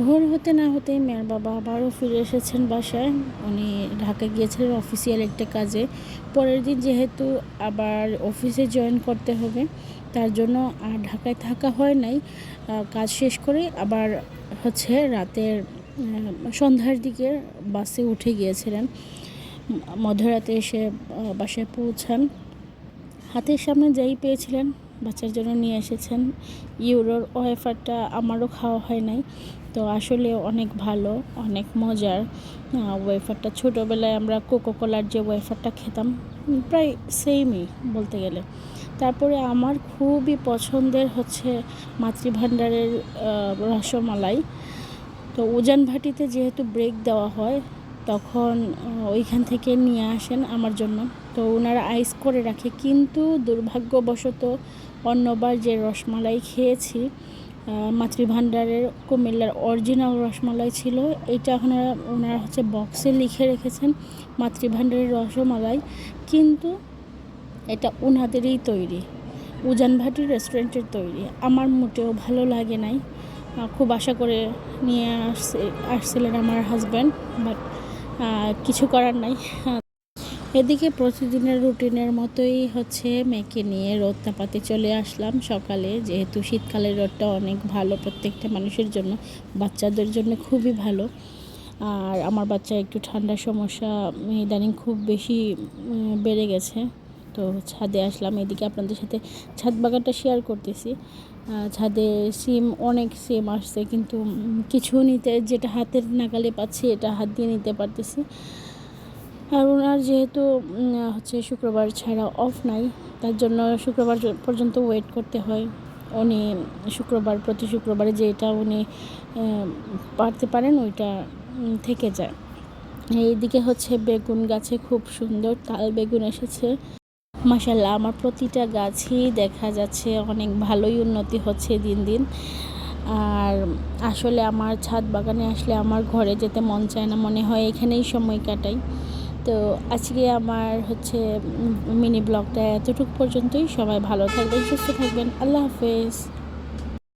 ভোর হতে না হতেই মেয়ের বাবা আবারও ফিরে এসেছেন বাসায়। উনি ঢাকা গিয়েছিলেন অফিসিয়াল একটা কাজে। পরের দিন যেহেতু আবার অফিসে জয়েন করতে হবে, তার জন্য আর ঢাকায় থাকা হয় নাই। কাজ শেষ করে আবার রাতের সন্ধ্যার দিকে বাসে উঠে গিয়েছিলেন। মধ্যরাতে এসে বাসায় পৌঁছান। হাতের সামনে যাই পেয়েছিলেন বাচ্চার জন্য নিয়ে এসেছেন। ইউরোর ওয়েফারটা আমারও খাওয়া হয় নাই, তো আসলে অনেক ভালো, অনেক মজার ওয়েফারটা। ছোটোবেলায় আমরা কোকোকোলার যে ওয়েফারটা খেতাম, প্রায় সেমই বলতে গেলে। তারপরে আমার খুবই পছন্দের মাতৃভাণ্ডারের রসমালাই। তো উজান ভাটিতে যেহেতু ব্রেক দেওয়া হয়, তখন ওইখান থেকে নিয়ে আসেন আমার জন্য। তো ওনারা আইস করে রাখে, কিন্তু দুর্ভাগ্যবশত অন্যবার যে রসমালাই খেয়েছি মাতৃভাণ্ডারের কুমিল্লার অরিজিনাল রসমালাই ছিল। এটা ওনারা বক্সে লিখে রেখেছেন মাতৃভাণ্ডারের রসমালাই, কিন্তু এটা ওনাদেরই তৈরি, উজান ভাটির রেস্টুরেন্টের তৈরি। আমার মোটেও ভালো লাগে নাই। খুব আশা করে নিয়ে আসছিলেন আমার হাজব্যান্ড, বাট কিছু করার নাই। এদিকে প্রতিদিনের রুটিনের মতোই মেয়েকে নিয়ে রোদ তাপাতে চলে আসলাম সকালে। যেহেতু শীতকালের রোদটা অনেক ভালো প্রত্যেকটা মানুষের জন্য, বাচ্চাদের জন্য খুবই ভালো। আর আমার বাচ্চা একটু ঠান্ডার সমস্যা ইদানিং খুব বেশি বেড়ে গেছে। তো ছাদে আসলাম। এদিকে আপনাদের সাথে ছাদ বাগানটা শেয়ার করতেছি। ছাদে অনেক সিম আসছে, কিন্তু কিছু নিতে, যেটা হাতের নাগালে পাচ্ছি এটা হাত দিয়ে নিতে পারতেছি। আর ওনার যেহেতু শুক্রবার ছাড়া অফ নাই, তার জন্য শুক্রবার পর্যন্ত ওয়েট করতে হয়। উনি প্রতি শুক্রবারে যেটা উনি পারতে পারেন ওইটা থেকে যায়। এইদিকে বেগুন গাছে খুব সুন্দর তাল বেগুন এসেছে। মাশাআল্লাহ, আমার প্রতিটা গাছই দেখা যাচ্ছে অনেক ভালোই উন্নতি হচ্ছে দিন দিন। আর আসলে আমার ছাদ বাগানে আসলে আমার ঘরে যেতে মন চায় না, মনে হয় এখানেই সময় কাটাই। তো আজকে আমার মিনি ব্লগটা এতটুকু পর্যন্তই। সবাই ভালো থাকবেন, সুস্থ থাকবেন। আল্লাহ হাফেজ।